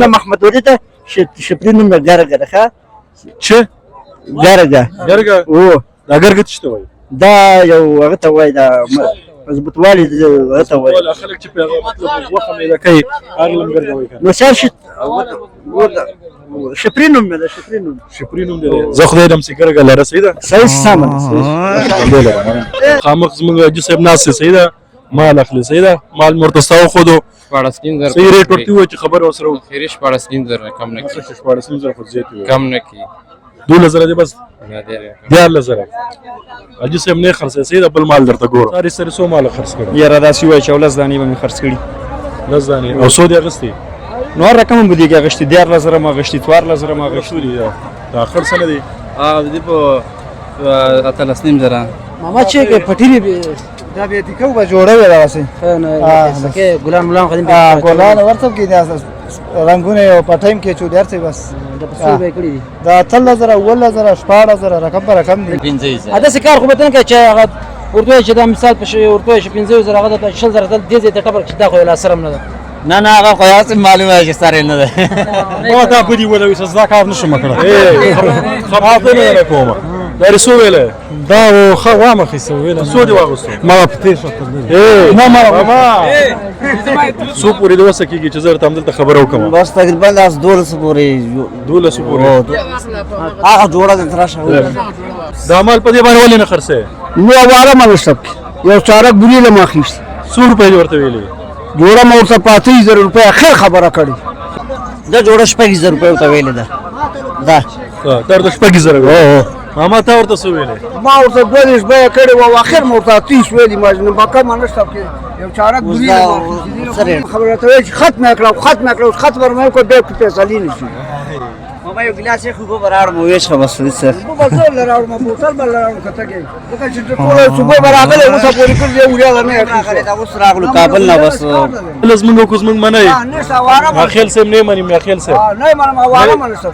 نه محمد ولي ده شپري نوم ده ګرګه ښه چې ګرګه او دا ګرګه څه ته وایي دا یو هغه ته وایي دا مضبوطوالي هغه ته وایي ټول خلک چې په هغه مطلب غوښه میده کوي هغه لم ګرګه وایي نو سر شي شپري نوم ده شپري نوم دی زه خدای دم چې ګرګه لره سیده صحیح سامان خامخ زمونږ حاجي صاحب ناست سیده مال اخلي سیده مال مرتستا خودو 14,000 صحیح ریټ ورته وایي چې خبر اوسره خیری 14,000 کم نه کی 14,000 خو زیات وي کم نه کی 12,000 دی بس نه دی 14,000 حاجي صاحب نه خرڅه سیده بل مال درته ګور ساري سره سو مال خرڅ کړ یاره داسې وایي چې 10 دانې به مې خرڅ کړي 10 دانې او سود یې اغستې نو هر رقم به دې کې اغشتي 14,000 ما اغشتي 14,000 ما اغشتي دا اخر سنه دی دی په 18,000 ماما چې پټيري دا به دې کو به جوړه وي راوسي سکه ګلان ملان خدیم ګلان ورته کې دا رنگونه او پټایم کې چو درته بس د پسو به کړی دا 13,000 14,000 14,000 رقم پر رقم دي 15,000 اته سکار خو به تنه چې هغه ورته چې دا مثال په ورته چې 15,000 هغه د 60,000 دل دې ته ټبر چې دا خو لا سرم نه ده نه هغه قیاس معلومه چې سره نه ده نو دا بدی ولا وي صدا کار نشم کړه خبره نه کومه دا رسو ویله دا خو وامه خي سو ویل سود واغستو ما په تیر شو ما سو پوری دوسه کیږي چې زه تم دلته خبر وکم بس تقریبا لاس 12 پورې 12 پوری هغه جوړه د تراشه دا مال په دې باندې ولې نه خرڅه نو اواره مال شپ یو چارک بری له ماخیش 100 روپے ورته ویلې جوړه مور ته 35,000 روپے اخر خبره کړي دا جوړه 5,000 روپے ته ویل دا تر د شپږ زره ماما تا ورته سو ویلې ما ورته 20 به کړي او اخر مور ته 30 ویلې ما نه باکه مانه شپ کې یو چارک بری خبره ته ختم کړو ختم ورمه کو به پیسې لینې شي ماما یو ګلاس خو به برابر مو ویش خو بس سر په بازار لراو ما بوتل بل لراو کته کې دا چې ټول صبح برابر اوس پورې کړی یو وریا نه اخره دا اوس راغلو کابل نه بس لازم کو زمنګ منای نه سواره ما خیل سم نه منی ما خیل سم نه ما واره منه سب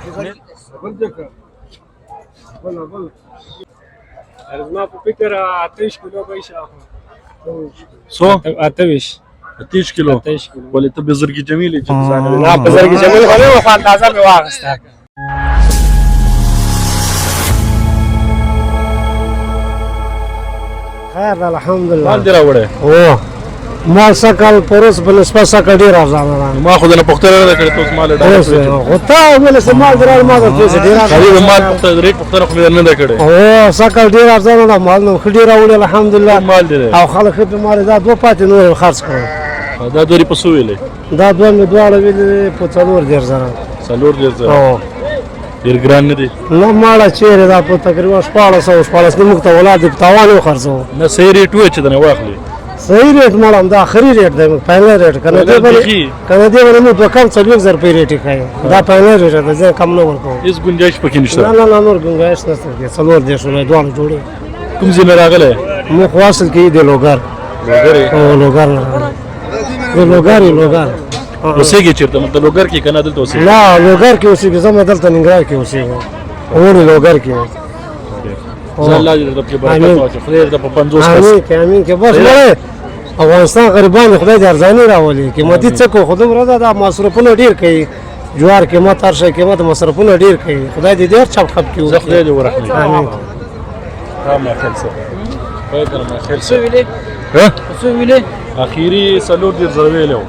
ارزما په فکر 28 کیلو به شي سو 28 کیلو ولې ته بزرګي جمیل چې ځان نه بزرګي جمیل غوړې او خان تازه مې واغسته خیر الحمدلله مال دی راوړې او ما سکل پروس بل سپاسا کډی راځم ما خو د پختره نه کړې توس مال ډېر او ته ول سمال درال ما ته ډیر غریب مال پختره ریټ پختره خو نه کړې او سکل ډیر راځم دا مال نو خډی راوړل الحمدلله مال دی او خلک په مال دا دوه پاتې نور خرڅ کړو دا دوری په سو ویلې دا دوه مې دواړه ویلې په څلور ډیر زره څلور ډیر زره او ډیر ګران نه دي نو ماړه چیرې دا په تقریبا 1400 نه مخته ولادت په تاوان خرڅو نه صحیح ریټ و چې نه واخلي صحیح ریټ مالم دا اخري ریټ دی پهلا ریټ کنه دې باندې مو دوه کم 40,000 په ریټ کای دا پهلا ریټ دی زه کم نه ورکوم هیڅ گنجائش پکې نشته نه نور گنجائش نشته څلور دې شوې دوه جوړې کوم ځای راغله مو خواصل کې دی لوګر او لوګر اوسېږي چیرته مطلب لوګر کې کنه دلته اوسېږي لا لوګر کې اوسېږي زما دلته ننګرهار کې اوسېږي اور لوګر کې زه الله دې په برکت واچي خدای دې په 50 امين کې بس مړ افغانستان غریبان خدای دې ارزاني راولي قیمتي څه کو خودم راځه دا مصرفونه ډیر کوي جوار قیمت هر شي قیمت مصرفونه ډیر کوي خدای دې ډیر چپ خپ کوي خدای دې ورحمه امين ما خیر سره خیر ما خیر څه ویلې ها څه ویلې اخیری سلور دې زرویلو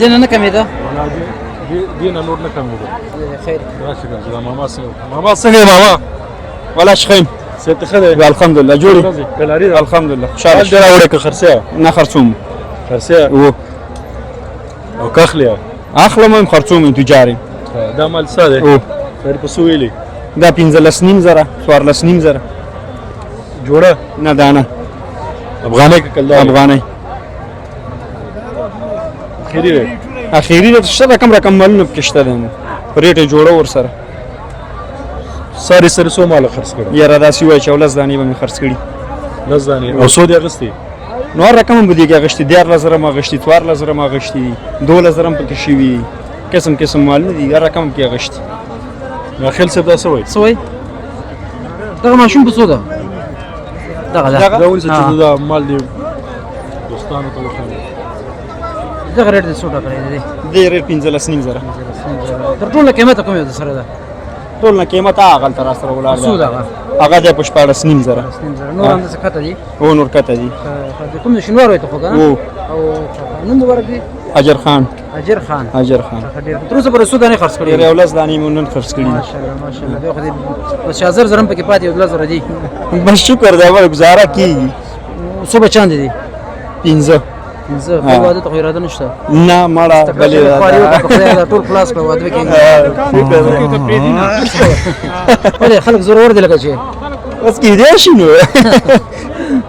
دنه نه کمې ده دینه نور نه کمې ده خیر راشه دا ماما څنګه ماما ولا شخیم ست خدای الحمدلله جوړ کلاری الحمدلله شال دې راوړې که خرڅه نه خرڅوم خرڅه او کخلیا اخلم خرڅوم تجاري دا مال ساده او پر پسو ویلي دا 15,000 14,000 جوړه نه دانه افغاني کله افغاني اخیری د څه رقم مالونه پکشته ده ریټ جوړه ور سره ساري سره سو مال خرڅ کړ یاره داسې وای چې 10 دانې به مې خرڅ کړي 10 دانې او سود اغستی نو رقم به دې کې اغشتي 14,000 ما اغشتي 14,000 ما اغشتي 12,000 پکې شي وي قسم مال نه دي رقم کې اغشتي ما خیل څه دا سوي دا ماشوم په سودا دا ولې چې دا مال دی دوستانو ته وخاله دغه ریټ دې څو ټاکلی دی دې ریټ 15,000 تر ټولو قیمته کوم یو سره ده ټول نه قیمت هغه تر سره ولاړ څو ده هغه د 14,000 نور هم څه کته دي او نور کته دي کوم شنوار وي ته خو کنه او نوم ورک دي اجر خان اجر خان ډېر تر اوسه پورې څو دانې خرڅ کړي یو لاس دانې مونږ نن خرڅ کړي ماشاءالله دا خو دې بس 1000 زرم پکې پاتې 1000 دي بس شکر دا ور گزاره کیږي څو بچان دي 15 زه په واده ته اراده نشته نه مړه بلې ټول خلاص په واده کې ولې خلک ضرور دي لکه چې بس کې دې شنو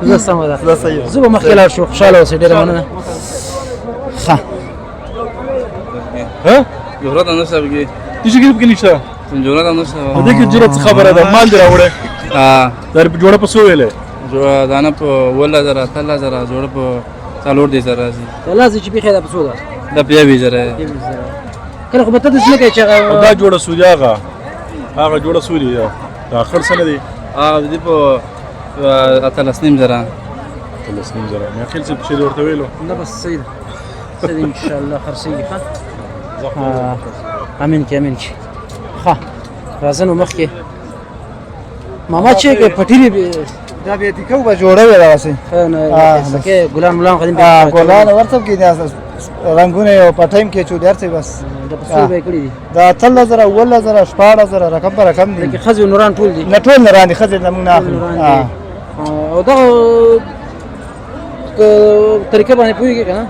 زه سم ده زه به مخکې لاړ شو خوشاله اوسې ډېره مننه ښه ها جورات اندر سبگی تیجی گریب کې نشته جورات اندر سبگی دې کې جرأت خبره ده مال دی راوړې در په جوړه په سو ویلې جو دانه په ولا زرا تلا زرا جوړ په څلور دي زرا لازم چې بيخه ده په سودا د بیا وی زرا کله خو به ته دې نه کې چې دا جوړه سودی هغه جوړه سودی دا اخر سنه دی دې په اتلسنیم زرا اتلسنیم زرا مې خپل څه په ورته ویلو نه بس سید ان شاء الله خرسي ښه امين کې ښه راځنو مخ کې ماما چې پټيري دا به دې کو به جوړه وي راوسي نه سکه ګلان ملان قدیم ګلان ورته کې دي رنگونه او پټایم کې چو درته بس د پسو به کړی دي دا 3000 ولزر 14000 رقم پر رقم دي کې خزي نوران ټول دي نه ټول نوران دي خزي نمونه اخلي او دا طریقې باندې پوهیږي کنه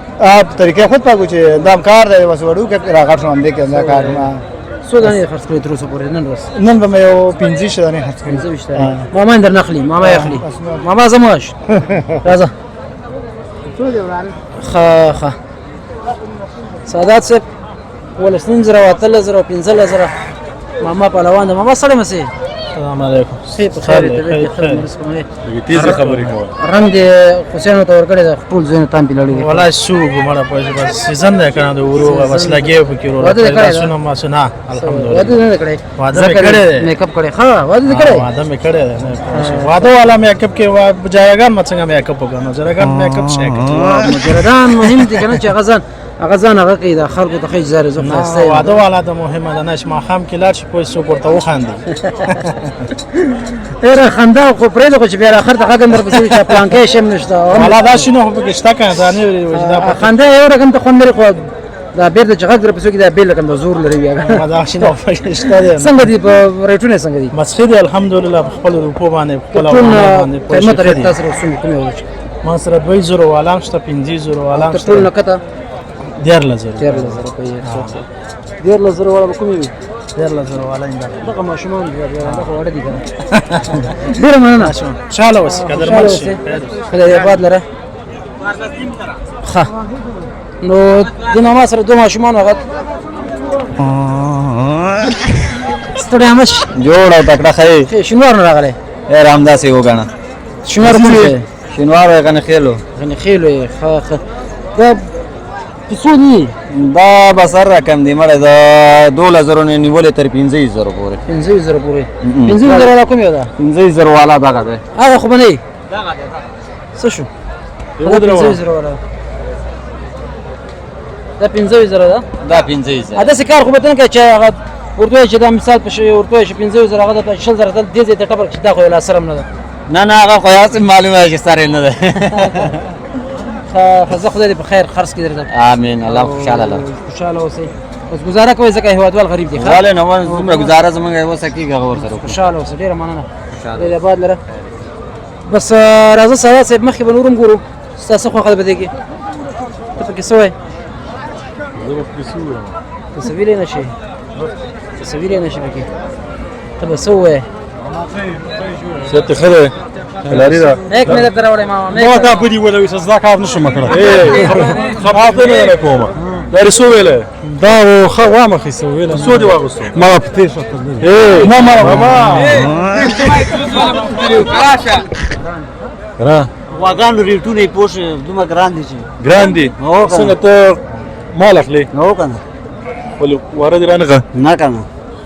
طریقې خود پاګو چې دام کار دی وس وړو کې راغټ شوم دې کې دا کار ما څو دانې خرڅ کړې تر اوسه پورې نن ورځ نن به مې یو 15 دانې خرڅ کړې ماما اندر نخلي ماما يخلي ماما زماش راځه خا سادات صاحب ولسنین زره واتل زره 15 زره ماما پهلوان ماما سره مسي السلام علیکم خیر خیر خیر تیز خبرې کوه رنگ دې حسین ته ورکړی دا ټول زین تام پیلړی والله شو ګمړه په بس سیزن ده کنه د ورو بس لګي په کې ورو سونه ما سنا الحمدلله واده نه کړی واده کړی میک اپ کړی ها واده کړی واده مې کړی واده والا میک اپ کې وا بجایګان مڅنګ میک اپ وکړو جرګان میک اپ شي مجردان مهم دي کنه چې غزان هغه کې د خلکو ته خې زاره زو خاصه واده والا د مهمه ده نش ما خام کې لاړ شي پوه سو ورته وخاندي تیر خندا خو پرې له چې بیا اخر ته هغه اندر بسې چې پلان کې شم نشته والا دا شنو په کې شته کنه دا نه وجدا خندا یو رقم ته خوندري خو دا بیر د جګړه په کې دا بیل رقم زور لري بیا دا شنو په کې شته څنګه دی په ریټونه څنګه دی مسخید الحمدلله خپل روپو باندې خپل باندې قیمت ریټ تاسو رسول کوم یو ما سره 2000 والام شته 50 والام شته ټول نکته 10000 10000 ولا کوم وي 10000 والا انده دغه ماشومان دی دغه وړه دي کنه ډیر مننه شاله وس قدر مرشي خدای آباد لره ښه نو د ما سره دوه ماشومان هغه ستړي مش جوړ او تکړه خې شنوار راغله اے رامداسي وګاڼه شنوار کوم شنوار کنه خېلو ښه دا پسونی دا بسر رقم دی مړه دا 2000 نه نیولې تر 15000 پورې 15000 پورې 15000 والا کوم یو دا 15000 والا دا ده هغه خو باندې څه شو دا 15000 والا دا 15000 ده دا 15000 دا څه کار خو به تنه کې چې هغه ورته چې دا مثال په شی ورته چې 15000 هغه د 10000 دې دې ته ټبر چې دا خو لا سرم نه ده نه هغه خو یاسم معلومه چې سره نه ده خزه خدای دې په خیر خرڅ کړي درته امين الله خوشاله اوسئ بس گزاره کوي ځکه هیوادوال غریب دي خاله نو زموږ گزاره زموږ وسه کیږي غور سره خوشاله اوسئ ډیره مننه د آباد لره بس راځه ساده صاحب مخکې به نورم ګورو ستاسو خو خدای بده کې ته پکې سوې تصویر نه شي تصویر نه شي پکې ته به سوې ست خره لاري دا یک مې درته راوړې ما دا په دې ولې وسه کار نشم کړه خبرته نه کومه دا رسو ویله دا خو وامه خې سو ویل سو دی واغستو ما په تیر شته ما را واګان ریټونه پوښ دومره ګران دي چې ګران دي څنګه ته مال اخلي نو کنه ول ورد رانغه نه کنه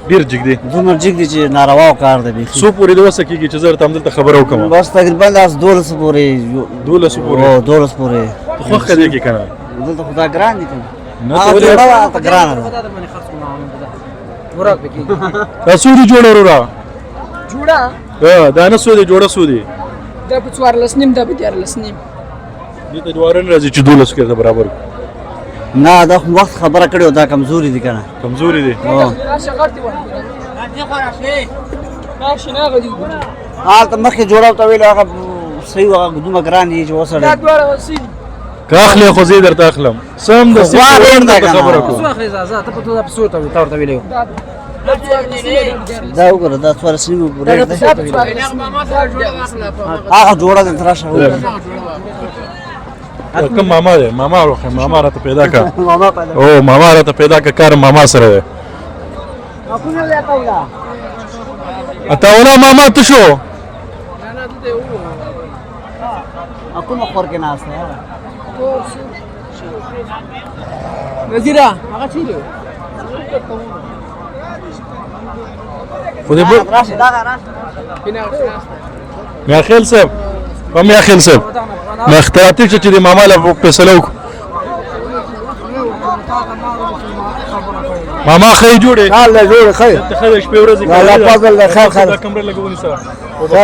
ډیر جګ دي دومره جګ دي چې ناروا کار دی سو پوری د وسه کیږي چې زه ته عمل ته خبر وکم بس تقریبا لاس 12 پورې 12 پوری 12 پورې خو خدای کی کنه دلته خدا ګران دي کنه نه هغه ته جوړه ولې ته ګرانه ده خدا در باندې خرڅ کوم عامل ده ورک پکې دا سودی جوړه ورا جوړه دا نه سودی جوړه سودی دا په 14 نیم دا په 14 نیم دې ته دوارن راځي چې 12 کې برابر نه دا خو وخت خبره کړې دا کمزوري دي کنه کمزوري دي راشه غړتي وایي راشه نه غدي ته مخکې جوړه ته ویل هغه صحیح هغه دومره ګران دي چې دا وسړي دواړه وسیل کاخلی خو زه درته اخلم سم د خبره کو څو اخلي زازه ته په توګه په صورت او تور ته ویلو دا وګوره دا څوار سیمه پورې ده هغه جوړه ده تراشه کوم ماما دی ماما روخه ماما راته پیدا کا ماما پیدا او ماما راته پیدا کا کار ماما سره دی اپونه له تاولا اتاولا ماما ته شو اپونه خور کې ناس نه وزیره هغه چیرې خو دې راشه دا راشه میا خیل صاحب میا خیل صاحب ما اختیاراتي چې د ماما له فیصله وکړو ماما خی جوړه حال له جوړ خیر ته خیر شپې ورځې الله فضل له خیر خیر کمره لګونی سره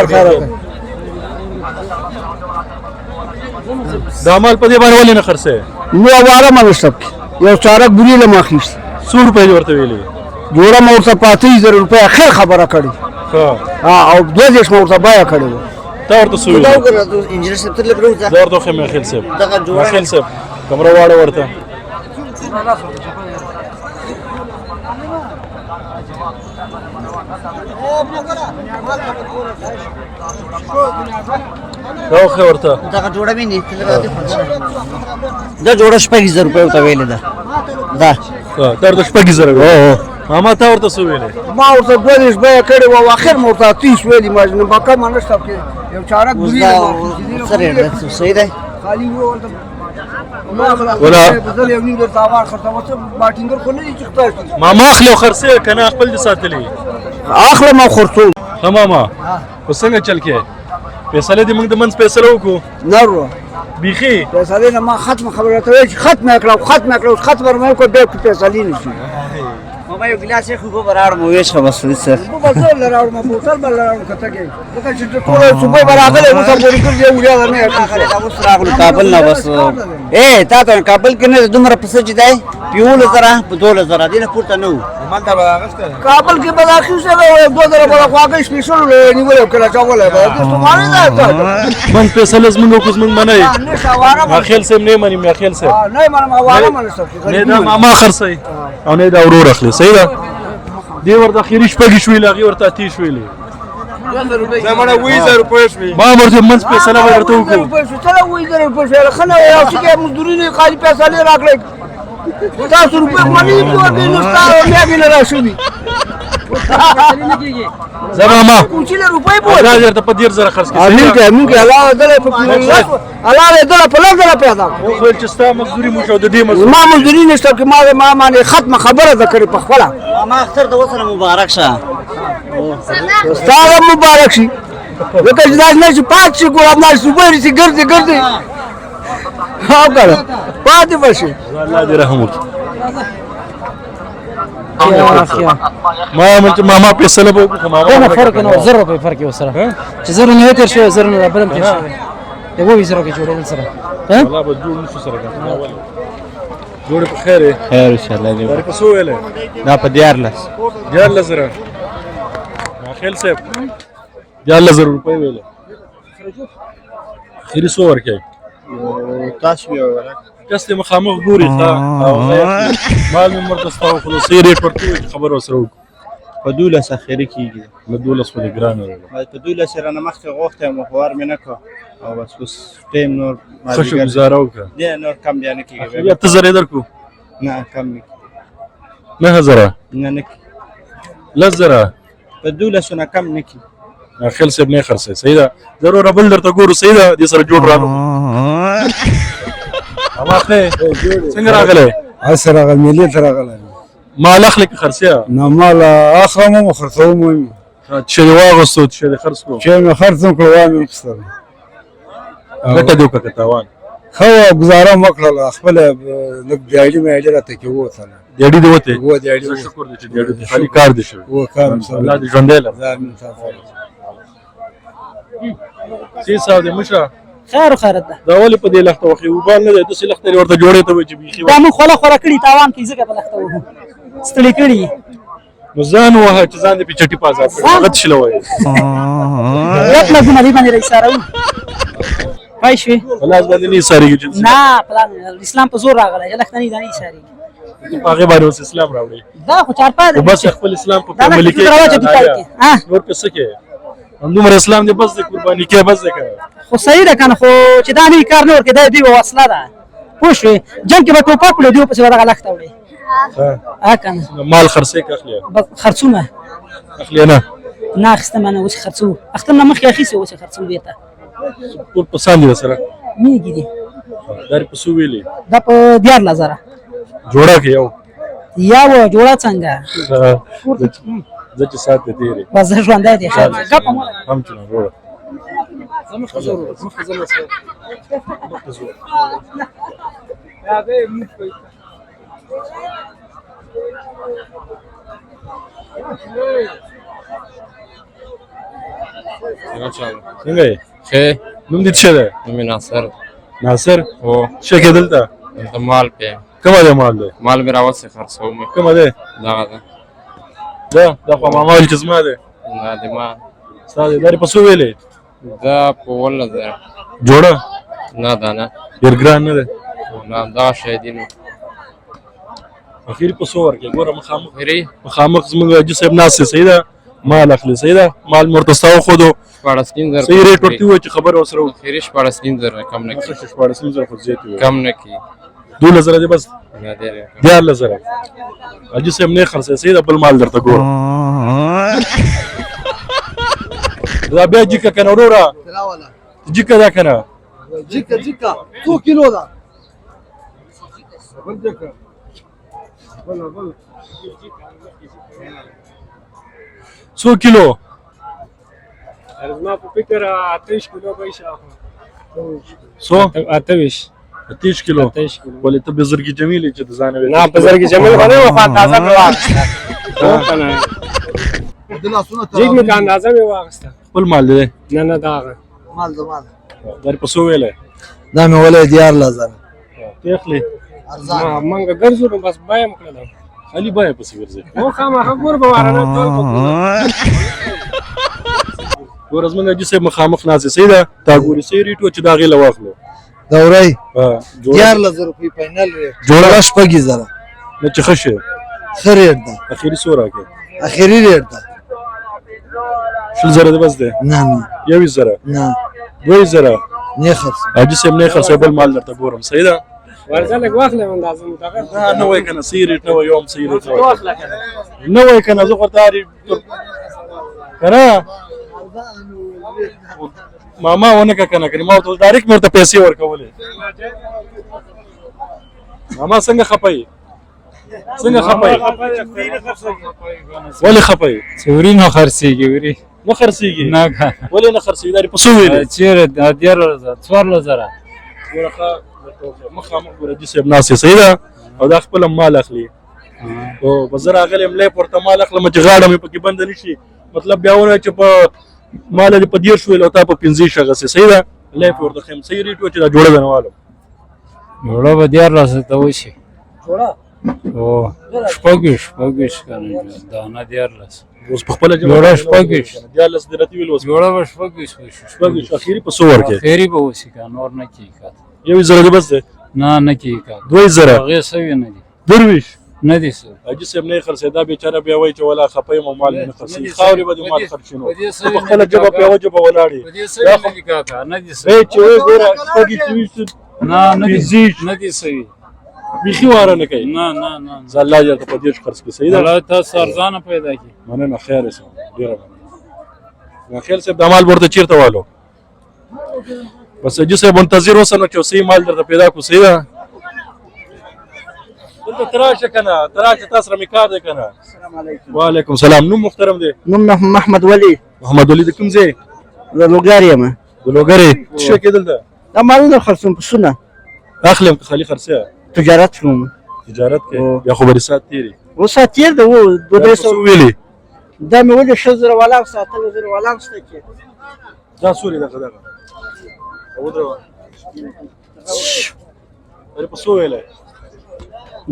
خیر دا مال په دې باندې ولې نه خرڅه نو اواره ما وشتک یو چارک بری له ماخیش 100 روپے ورته ویلي جوړه مور ته 25000 روپے خیر خبره کړي ها او 2000 مور ته بیا کړي تا ورته سوي دا وګوره انجینر صاحب تل برو ځه دا ورته خو مې خیل صاحب دغه جوړه خیل صاحب کمره واړه ورته دا خو ورته دغه جوړه ویني دا جوړه 25000 روپے ته ویل ده دا تر د شپږ زره ماما تا ورته سو ویلې ما ورته 20 بیا کړي و اخر مور ته 30 ویلي ما نه باکه منشت کې یو چارک بری سره صحیح ده خالی و ولا بدل یو نیم درته اوار خرڅه وته باټینګر خو نه دي چې خپل ماما اخلو خرڅه کنه خپل دي ساتلې اخله ما خرڅو ها ماما وسنګ چل کې فیصله دې موږ د منځ فیصله وکړو نرو بيخي فیصله نه ما ختم خبره ته وی ختم کړو ختم ورمه کو به فیصله نشي ما یو ګلاس خو به راړم وېش بس سر په بازار لراړم بوتل بل راړم کته کې دغه چې ټول صبح براغله مو سم پوری کړی وړیا نه اخره دا اوس راغلو کابل نه بس اے تا ته کابل کې نه دومره پسې چې دی پیول زرا په 2000 دینه پورته نو کابل کې بلاخي سره 2000 بلا خواږه سپیشل نیول کړه چاول به تاسو مانی دا من فیصله زمونږ کوم زمونږ منای نه شواره ما خیل سم نه منی ما خیل سم نه ما واره منه نه دا ماما خرڅي او نه دا ورور اخلي صحیح ده دی ورته اخیری شپږ شوي لاغي ورته 30 شوي زمانه 2000 روپے شوي ما ورته منځ فیصله ورته وکړو چلا وې درې په شهر خنه یو چې مزدوري نه خالي پیسې نه راکړي تاسو روپے مانی جوړ دي نو تاسو مې نه راشي زماما کوچی له روپے په دا درته په ډیر زره خرڅ امین کې الله دې په الله دې په لږه پیدا خو چې ستا مزدوري مو شو د دې مزدوري ما مزدوري نشته کې ما باندې ختمه خبره ذکر په خپل ما اختر د وسره مبارک شه ستاره مبارک شي وکړه چې دا نه چې پات شي ګور ما صبح رسي ګرځي ها کړه پاتې بشي الله دې رحم وکړي ماما فیصله وکړه ما فرق نه 0 روپے فرق یو سره چې 0 نه تر شو 0 نه بلم تر شو دغه وی 0 کې جوړول سره ها والله به جوړ نشو سره کنه جوړ په خیر خیر ان شاء الله دې په سو ویلې دا په 14 جار لزره ما خیل صاحب جار لزره روپے ویلې خیری سو ورکه تاسو یو کس ته مخامخ ګوري تا او مال مې مرته ستاسو خلاصي ریټ ورته خبر وسره په 12 اخیری کیږي مې 12 په ګران ویل په 12 سره نه مخکې غوښته مخور مې نه کو او بس اوس ټیم نور خوشو گزاره وکړه دې نور کم بیا نه کیږي یا ته زره درکو نه کم نه هزاره نه لزره په 12 نه کم نه کی خیل صاحب نه خرڅه صحیح ده ضرور بل درته ګورو صحیح ده دې سره جوړ رانو اما خې څنګه راغله اسره غلملی تر غلل مال اخلك خرڅه نه مال اخرمو خرڅومو چې واغستو چې خرڅ کو چې مې خرڅم کړو مې خسته ګټه دیو کا تاوان خو گزاره وکړل خپل لږ دیاړي مې راته کې وته دیاړي دی وته و دیاړي شکر دې چې دیاړي دې خالي کار دې شو و کار الله دې ژوندې لره سي صاحب دې مشره خیر خیرت ده دا ولې په دې لخته وخی وبال نه دی تاسو لخته ورته جوړې ته وي چې بيخي دا موږ خوله کړي تاوان کوي ځکه په لخته وو ستړي کړي نو ځان وه چې ځان دې په چټي پازا هغه شلو وای یو لګونه دی باندې رسارو پای شي الله دې نه ساري چې نه پلان اسلام په زور راغلی لخته نه دی ساري هغه باندې اوس اسلام راوړي دا خو چار پاد بس خپل اسلام په عمل کې نور څه کې همدومره اسلام دې بس دې قرباني کې بس دې کړه خو صحیح ده کنه خو چې دا نه کار نه ورکې دا دوی وسله ده پوه شوې جنګ کې به ټوپک وړي دوی پسې به دغه لښته وړي ها کنه مال خرڅې که اخلي خرڅونه اخلي نه نه اخیسته ما نه اوس خرڅو اخته نه مخکې اخیستې اوس خرڅو بېرته ټول په سان دي سره مېږي دي دا په څو ویلې دا په 14000 جوړه کې یو یا و جوړه څنګه زه چې سات دې تیرې بس زه ژوندی دی خیر ګپه مو هم چې نه جوړه څنګه یې ښه نوم دې څه دی نوم یې ناصر ناصر هو څه کې دلته دلته مال پې کومه دی مال دی مال مې راوسې خرڅوم مې کومه دی دغه ده دا خو ماما ویل چې زما دی دا د ما ستا دی دا دې په څو ویلې دا په 12000 جوړه نه دا نه ډېر ګران نه دی نه دا شی دی نو اخیر په څو ورکې ګوره مخامخ زموږ حاجي صاحب ناست دی صحیح ده مال اخلي صحیح ده مال مې ورته ستا وښودو 16000 صحیح ریټ ورته ووایه چې خبره ورسره وکړي اخري 16000 کم نه کېږي 16000 خو زیات وي کم نه کېږي 12000 دی بس نه دی 14000 حاجي صاحب نه خرڅوي صحیح ده بل مال درته ګوره دا بیا جیکه کنه وروره جیکه دا کنه جیکا 2 کیلو دا څو کیلو زما په فکر 28 کیلو به شاخه څو 28 30 کیلو ولې ته بزرګي جمیل چې د ځان وې نه بزرګي جمیل باندې وفات تازه مې واغسته کنه جیګ مې اندازه مې واغسته خپل مال دی نه دا مال زمان در په څو ویلې دا مې ولې 14000 ته اخلي ما منګه ګرځو نو بس بایم کړل علي بای پسې ګرځي نو خامخا ګور به وارانه ګور زمونږ حاجي صاحب مخامخ ناست صحیح ده تا ګوري صحیح ریټ و چې دا غیله واخلو دوري ها 14000 روپۍ فاینل ریټ جوړه شپږ زره نه چې ښه شي ښه ریټ ده اخري څو راکړې اخري ریټ ده 10000 دی بس دی نه 20000 نه 2000 نه خرڅ حاجي صاحب نه خرڅوي بل مال درته ګورم صحیح ده ورځه لګ واخلې اندازه متغیر نه وای کنه صحیح ریټ نه وای یوم صحیح ریټ نه وای کنه زه خدای کنه ماما ونه کنه کنه ما ته ډایرکټ مرته پیسې ورکولې ماما څنګه خپای ولې خپای چوري نه خرڅيږي وری نه خرڅيږي نه ولې نه خرڅيږي دا په څو ویلې چیرې د 14000 ورخه مخامخ ګورې صاحب ناس صحیح ده او دا خپل مال اخلي او بزر اغلی ملې پورته مال اخلم چې غاړه مې پکې بند نشي مطلب بیا ونه چې په مال دې په 10 شوې او تا په 15 شغه صحیح ده لې پورته خم صحیح ریټ و چې دا جوړه غنوالو جوړه به 14000 ته وشي جوړه او شپږش کنه دا نه 14000 اوس په خپل جوړه شپږش 14000 درته ویل اوس جوړه به شپږش اخیری په 100 ورکې اخیری به وسی کا نور نه کیږي یو زره بس ده نه کیږي 2000 هغه سوي نه دي درویش نه دي سو حاجي صاحب نه خرڅه دا بیچاره بیا وای چې ولا خپې مو مال نه خرڅي خاوري به مال خرڅینو په خپل جواب په وجه به ولاړی دا خو کا نه دي سو چې وای ګوره شپږی نه دي سوي بيخي واره نه کوي نه زله یا ته په دې خرڅ کې صحیح ده الله تاسو ارزانه پیدا کی مننه خیر سم ډیر مننه خیر صاحب د مال ورته چیرته والو بس حاجي صاحب منتظر اوسنه چې صحیح مال درته پیدا کو صحیح ده دلته تراشه کنه تراشه تاسو رمې کار دی کنه السلام علیکم وعلیکم السلام نوم محترم دی نوم محمد ولی د کوم ځای د لوګاریم د لوګری څه کېدل ده دا مالونه خرڅوم پسونه اخلم که خالي خرڅه تجارت کوم تجارت کې یا خو بری سات تیری اوس تیر د و 200 ویلي دا مې ولې 6000 والا او 7000 والا شته کې دا سوري دغه او درو اره په سو ویلې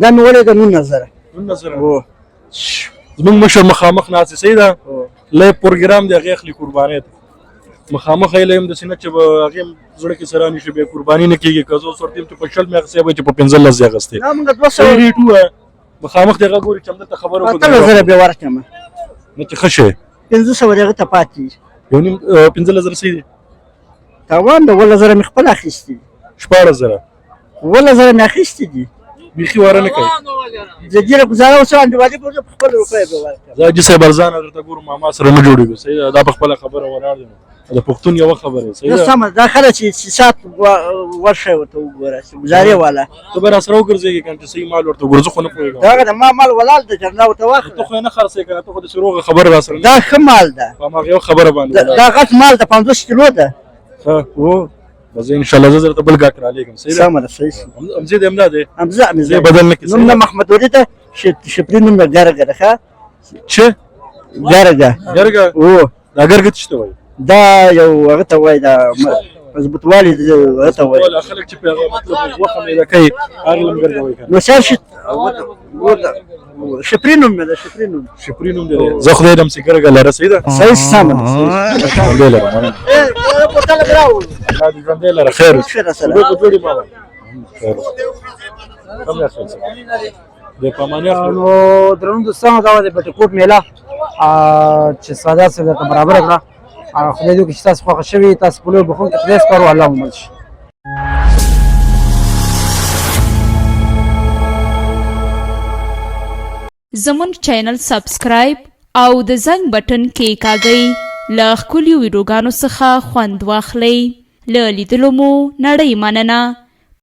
دا مې ولې د 9000 او زمونږ مشر مخامخ ناسي سیدا لې پروګرام دی هغه اخلي قرباني مخامخ یې لیم د سینه چې هغه زړه کې سره نشي به قرباني نه کیږي کزو سورتیم ته په شل مې غسه به چې په 15 لز غسته نه موږ 200 ریټو مخامخ دغه ګوري چې موږ ته خبرو کوو 3000 به ورکړم نو چې خشه 1500 دغه ته پاتې یو نیم 15000 سي تاوان د 1000 مخ په اخیستي 14000 1000 مې اخیستي دي بيخي ورانه کوي زجیره گزاره اوس باندې واجب په خپل روپې به ورکړم زه چې سبرزان درته ګورم ما سره نه جوړیږي صحیح دا په خپل خبره ولاړ دي د پښتون یو خبره صحیح دا سم دا خلک چې سات ورشه ورته وګوره گزارې والا ته به سره وګرځي کنه صحیح مال ورته ګرځو خو نه پوهیږم دا ما مال ولال د جرنا او تواخ ته خو نه خرڅې کنه ته خو د شروع خبره را سره دا ښه مال ده ما یو خبره باندې دا غټ مال د 50 کیلو ده ها او بس ان شاء الله زه ته بل ګاټ را لګم صحیح سم ده صحیح امزه دې املا دې امزه بدل نه کیسه نوم محمد ولي ده شپرین نوم ګرګه ښه چې ګرګه او دا ګرګه څه وایي دا یو هغه ته وایي دا مضبوطوالي هغه ته وایي ولا خلک چې په هغه مطلب وخه مې دا کوي هغه لم ګرګه وایي نو سر شپرین نوم ده شپرین نوم دې زه خدای دم سګرګه لاره سیده صحیح سم ده لاره بوتل براو هذه ژوندۍ لاره خیر سره جوړي ما خیر کوم یا څه د پامانیا نو درنو دوستانو دا د پټکوټ میله چې ساده سره ته برابر کړه خدای دې چې تاسو خوښ شوي تاسو په لور بخون کې خدای سپارو الله مو مل شي زمون چینل سبسکرایب او د زنګ بټن کې کاږئ له ښکلیو ویډیوګانو څخه خوند واخلئ له لیدلو مو نړۍ مننه